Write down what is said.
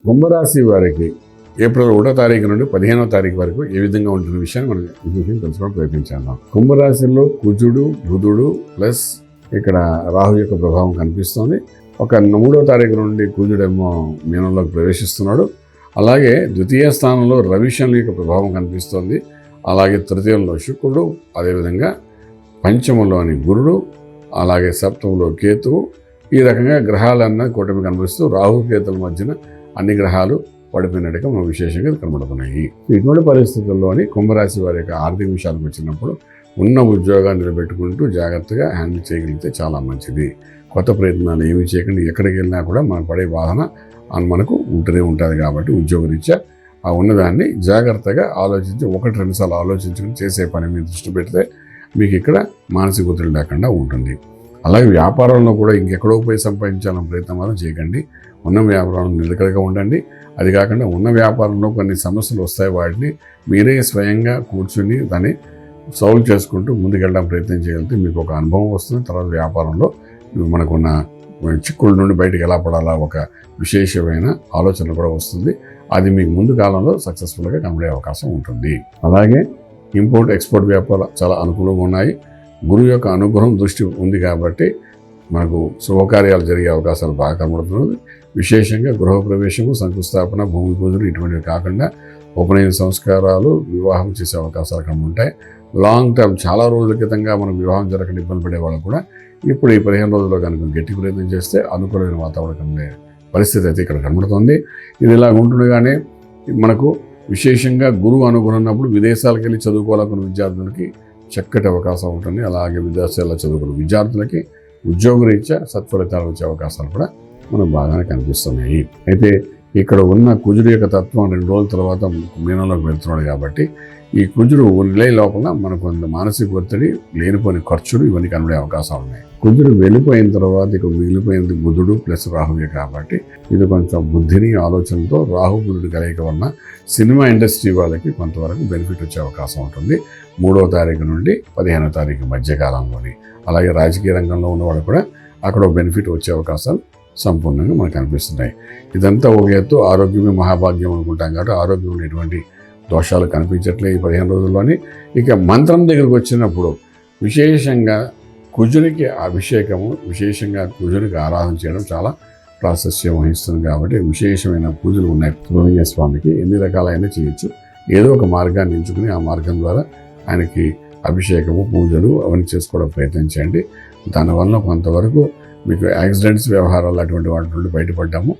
కుంభరాశి వారికి ఏప్రిల్ 1వ తారీఖు నుండి 15వ తారీఖు వరకు ఏ విధంగా ఉంటున్న విషయాన్ని మనం విశేషం తెలుసుకోవడం ప్రయత్నించాం. కుంభరాశిలో కుజుడు, బుధుడు ప్లస్ ఇక్కడ రాహు యొక్క ప్రభావం కనిపిస్తోంది. ఒక 3వ తారీఖు నుండి కుజుడేమో మీనంలోకి ప్రవేశిస్తున్నాడు. అలాగే ద్వితీయ స్థానంలో రవిశనుల యొక్క ప్రభావం కనిపిస్తోంది. అలాగే తృతీయంలో శుక్రుడు, అదేవిధంగా పంచమంలోని గురుడు, అలాగే సప్తమంలో కేతువు. ఈ రకంగా గ్రహాలన్న కూటమి కనిపిస్తూ రాహుకేతుల మధ్యన అన్ని గ్రహాలు పడిపోయినట్టుగా మనం విశేషంగా కనబడుతున్నాయి. ఇటువంటి పరిస్థితుల్లోని కుంభరాశి వారి యొక్క ఆర్థిక విషయాలకు వచ్చినప్పుడు ఉన్న ఉద్యోగాన్ని నిలబెట్టుకుంటూ జాగ్రత్తగా హ్యాండిల్ చేయగలిగితే చాలా మంచిది. కొత్త ప్రయత్నాలు ఏమి చేయకుండా ఎక్కడికి వెళ్ళినా కూడా మనం పడే బాధన మనకు ఉంటూనే ఉంటుంది. కాబట్టి ఉద్యోగరీత్యా ఆ ఉన్నదాన్ని జాగ్రత్తగా ఆలోచించి 1-2 సార్లు ఆలోచించుకుని చేసే పని మీద దృష్టి పెడితే మీకు ఇక్కడ మానసిక ఒత్తిడి లేకుండా ఉంటుంది. అలాగే వ్యాపారంలో కూడా ఇంకెక్కడో పోయి సంపాదించాలని ప్రయత్నం మాత్రం చేయకండి. ఉన్న వ్యాపారంలో నిలకడగా ఉండండి. అది కాకుండా ఉన్న వ్యాపారంలో కొన్ని సమస్యలు వస్తాయి, వాటిని మీరే స్వయంగా కూర్చుని దాన్ని సాల్వ్ చేసుకుంటూ ముందుకెళ్ళడం ప్రయత్నం చేయగలిగితే మీకు ఒక అనుభవం వస్తుంది. తర్వాత వ్యాపారంలో మనకున్న చిక్కుల నుండి బయటకు ఎలా పడాలా ఒక విశేషమైన ఆలోచన కూడా వస్తుంది. అది మీకు ముందు కాలంలో సక్సెస్ఫుల్గా కనబడే అవకాశం ఉంటుంది. అలాగే ఇంపోర్ట్ ఎక్స్పోర్ట్ వ్యాపారాలు చాలా అనుకూలంగా ఉన్నాయి. గురువు యొక్క అనుగ్రహం దృష్టి ఉంది కాబట్టి మనకు శుభకార్యాలు జరిగే అవకాశాలు బాగా కనబడుతున్నది. విశేషంగా గృహప్రవేశము, శంకుస్థాపన, భూమి పూజలు ఇటువంటివి కాకుండా ఉపనయన సంస్కారాలు, వివాహం చేసే అవకాశాలు కనబడుంటాయి. లాంగ్ టర్మ్ చాలా రోజుల క్రితంగా మనం వివాహం జరగకుండా ఇబ్బంది పడే వాళ్ళు కూడా ఇప్పుడు ఈ 15 రోజుల్లో కనుక గట్టి ప్రయత్నం చేస్తే అనుకూలమైన వాతావరణం కనబడే పరిస్థితి అయితే ఇక్కడ కనబడుతుంది. ఇది ఇలా ఉంటుండగానే మనకు విశేషంగా గురువు అనుగ్రహం ఉన్నప్పుడు విదేశాలకు వెళ్ళి చదువుకోవాలనుకున్న విద్యార్థులకి చక్కటి అవకాశం ఉంటుంది. అలాగే విదేశాల్లో చదువుకున్న విద్యార్థులకి ఉద్యోగరీత్యా సత్ఫలితాలు వచ్చే అవకాశాలు కూడా మనకు బాగానే కనిపిస్తున్నాయి. అయితే ఇక్కడ ఉన్న కుజుడు యొక్క తత్వం 2 రోజుల తర్వాత మీనంలోకి వెళ్తున్నాడు కాబట్టి ఈ కుజుడు నెల లోపల మనకు కొంత మానసిక ఒత్తిడి, లేనిపోయిన ఖర్చులు ఇవన్నీ కనబడే అవకాశాలు ఉన్నాయి. కుజుడు వెళ్ళిపోయిన తర్వాత ఇక మిగిలిపోయింది బుధుడు ప్లస్ రాహువే కాబట్టి ఇది కొంచెం బుద్ధిని ఆలోచనతో రాహు బుధుడు కలయిక వలన సినిమా ఇండస్ట్రీ వాళ్ళకి కొంతవరకు బెనిఫిట్ వచ్చే అవకాశం ఉంటుంది 3వ తారీఖు నుండి 15వ తారీఖు మధ్యకాలంలోని. అలాగే రాజకీయ రంగంలో ఉన్నవాళ్ళు కూడా అక్కడ బెనిఫిట్ వచ్చే అవకాశాలు సంపూర్ణంగా మనకు కనిపిస్తున్నాయి. ఇదంతా ఒక ఎత్తు. ఆరోగ్యమే మహాభాగ్యం అనుకుంటాం కాబట్టి ఆరోగ్యంలో ఎటువంటి దోషాలు కనిపించట్లేదు ఈ 15 రోజుల్లోని. ఇక మంత్రం దగ్గరకు వచ్చినప్పుడు విశేషంగా కుజునికి అభిషేకము, విశేషంగా కుజునికి ఆరాధన చేయడం చాలా ప్రాశస్త్యం వహిస్తుంది. కాబట్టి విశేషమైన పూజలు ఉన్నాయి. సుబ్రహ్మణ్య స్వామికి ఎన్ని రకాలైన చేయొచ్చు. ఏదో ఒక మార్గాన్ని ఎంచుకుని ఆ మార్గం ద్వారా ఆయనకి అభిషేకము, పూజలు అవన్నీ చేసుకోవడం ప్రయత్నం చేయండి. దానివల్ల కొంతవరకు మీకు యాక్సిడెంట్స్, వ్యవహారాలు అటువంటి వాటి నుండి బయటపడ్డాము.